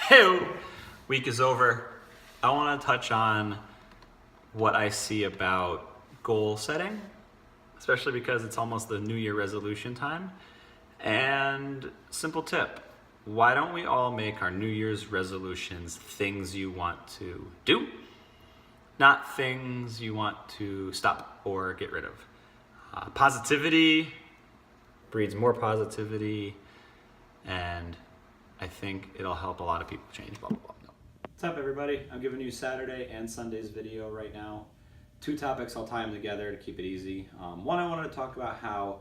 Hey, week is over. I want to touch on what I see about goal setting, especially because it's almost the New Year resolution time. And simple tip, why don't we all make our New Year's resolutions things you want to do, not things you want to stop or get rid of? Positivity breeds more positivity, and I think it'll help a lot of people change, blah, blah, blah. What's up, everybody? I'm giving you Saturday and Sunday's video right now. Two topics, I'll tie them together to keep it easy. One, I wanted to talk about how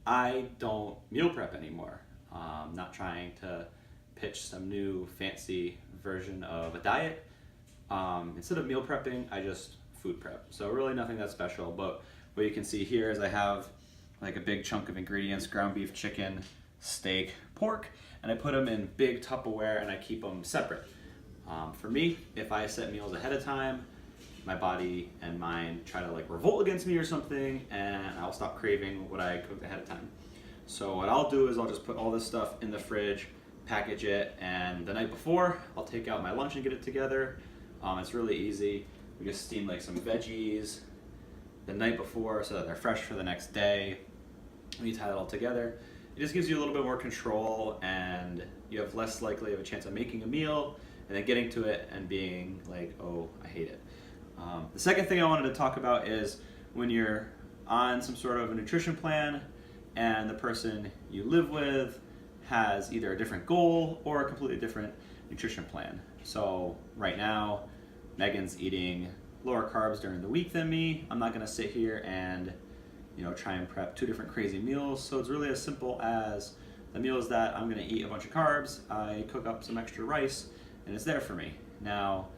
I don't meal prep anymore. Not trying to pitch some new fancy version of a diet. Instead of meal prepping, I just food prep. So really nothing that special, but what you can see here is I have like a big chunk of ingredients: ground beef, chicken, steak, pork, and I put them in big Tupperware and I keep them separate. For me, if I set meals ahead of time, my body and mind try to like revolt against me or something, and I'll stop craving what I cooked ahead of time. So what I'll do is I'll just put all this stuff in the fridge, package it, and the night before I'll take out my lunch and get it together. It's really easy. We just steam like some veggies the night before so that they're fresh for the next day. When you tie it all together, it just gives you a little bit more control, and you have less likely of a chance of making a meal and then getting to it and being like, oh, I hate it. The second thing I wanted to talk about is when you're on some sort of a nutrition plan and the person you live with has either a different goal or a completely different nutrition plan. So right now, Megan's eating lower carbs during the week than me. I'm not gonna sit here and try and prep two different crazy meals. So it's really as simple as the meals that I'm gonna eat a bunch of carbs, I cook up some extra rice and it's there for me. Now,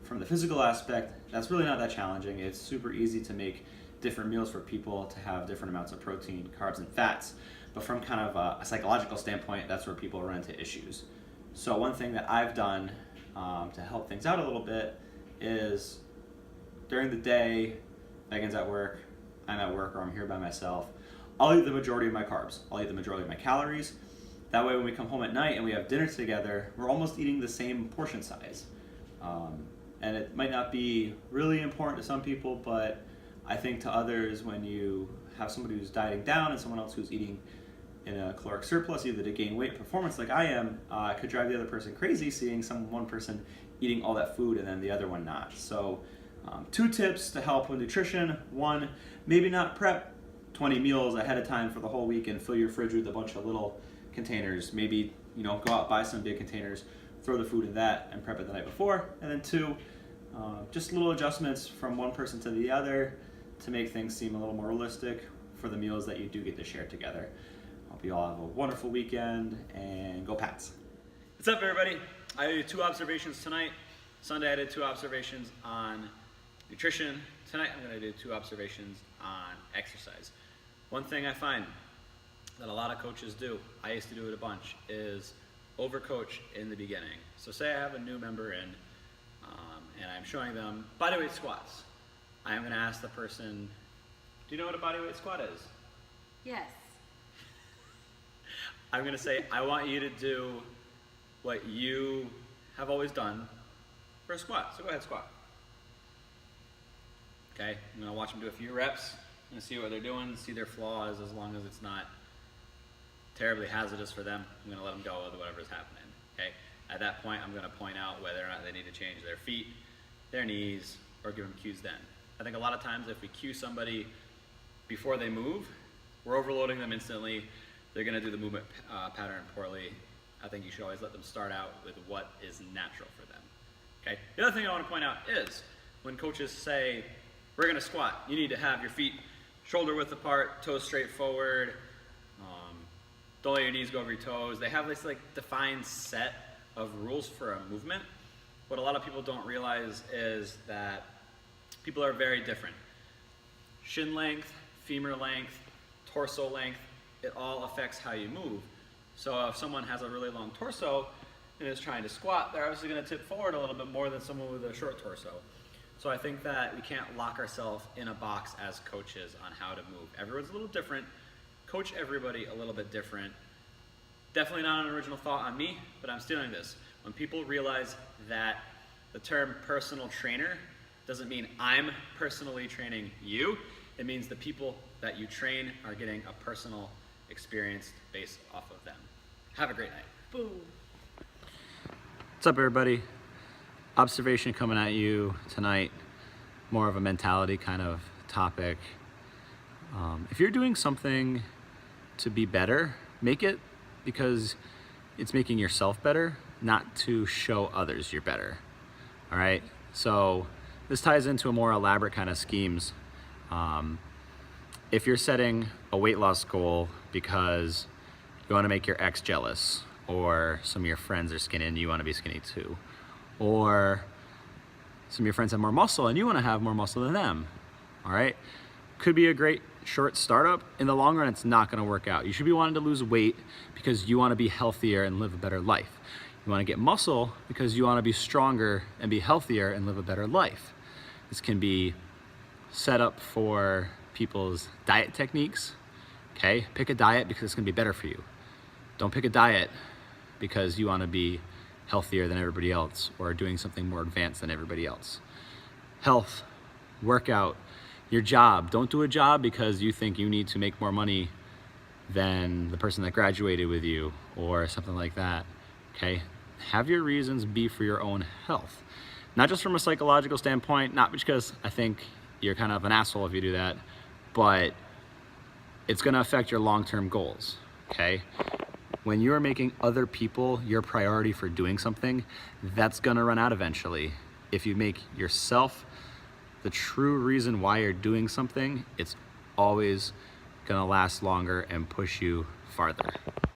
from the physical aspect, that's really not that challenging. It's super easy to make different meals for people to have different amounts of protein, carbs, and fats. But from kind of a psychological standpoint, that's where people run into issues. So one thing that I've done to help things out a little bit is during the day, Megan's at work, I'm at work, or I'm here by myself, I'll eat the majority of my carbs. I'll eat the majority of my calories. That way when we come home at night and we have dinner together, we're almost eating the same portion size. And it might not be really important to some people, but I think to others, when you have somebody who's dieting down and someone else who's eating in a caloric surplus, either to gain weight or performance like I am, could drive the other person crazy seeing one person eating all that food and then the other one not. So two tips to help with nutrition. One, maybe not prep 20 meals ahead of time for the whole week and fill your fridge with a bunch of little containers. Maybe go out, buy some big containers, throw the food in that and prep it the night before. And then two, just little adjustments from one person to the other to make things seem a little more realistic for the meals that you do get to share together. Hope you all have a wonderful weekend, and go Pats. What's up, everybody? I did two observations tonight. Sunday I did two observations on nutrition. Tonight I'm going to do two observations on exercise. One thing I find that a lot of coaches do, I used to do it a bunch, is overcoach in the beginning. So say I have a new member in and I'm showing them bodyweight squats. I'm going to ask the person, do you know what a bodyweight squat is? Yes. I'm going to say, I want you to do what you have always done for a squat. So go ahead, squat. Okay, I'm going to watch them do a few reps. I'm going to see what they're doing, see their flaws. As long as it's not terribly hazardous for them, I'm going to let them go with whatever's happening. Okay, at that point, I'm going to point out whether or not they need to change their feet, their knees, or give them cues then. I think a lot of times if we cue somebody before they move, we're overloading them instantly. They're going to do the movement pattern poorly. I think you should always let them start out with what is natural for them. Okay. The other thing I want to point out is when coaches say, we're going to squat, you need to have your feet shoulder width apart, toes straight forward, don't let your knees go over your toes. They have this like defined set of rules for a movement. What a lot of people don't realize is that people are very different. Shin length, femur length, torso length, it all affects how you move. So if someone has a really long torso and is trying to squat, they're obviously going to tip forward a little bit more than someone with a short torso. So I think that we can't lock ourselves in a box as coaches on how to move. Everyone's a little different. Coach everybody a little bit different. definitely not an original thought on me, but I'm stealing this. When people realize that the term personal trainer doesn't mean I'm personally training you, it means the people that you train are getting a personal experience based off of them. Have a great night. Boom. What's up, everybody? Observation coming at you tonight. More of a mentality kind of topic. If you're doing something to be better, make it because it's making yourself better, not to show others you're better. All right? So this ties into a more elaborate kind of schemes. If you're setting a weight loss goal because you want to make your ex jealous, or some of your friends are skinny and you want to be skinny too, or some of your friends have more muscle and you want to have more muscle than them, all right? Could be a great short startup. In the long run, it's not going to work out. You should be wanting to lose weight because you want to be healthier and live a better life. You want to get muscle because you want to be stronger and be healthier and live a better life. This can be set up for people's diet techniques. Okay, pick a diet because it's going to be better for you. Don't pick a diet because you want to be healthier than everybody else or doing something more advanced than everybody else. Health, workout, your job. Don't do a job because you think you need to make more money than the person that graduated with you or something like that. Okay, have your reasons be for your own health. Not just from a psychological standpoint, not because I think you're kind of an asshole if you do that, but it's going to affect your long-term goals, okay? When you're making other people your priority for doing something, that's going to run out eventually. If you make yourself the true reason why you're doing something, it's always going to last longer and push you farther.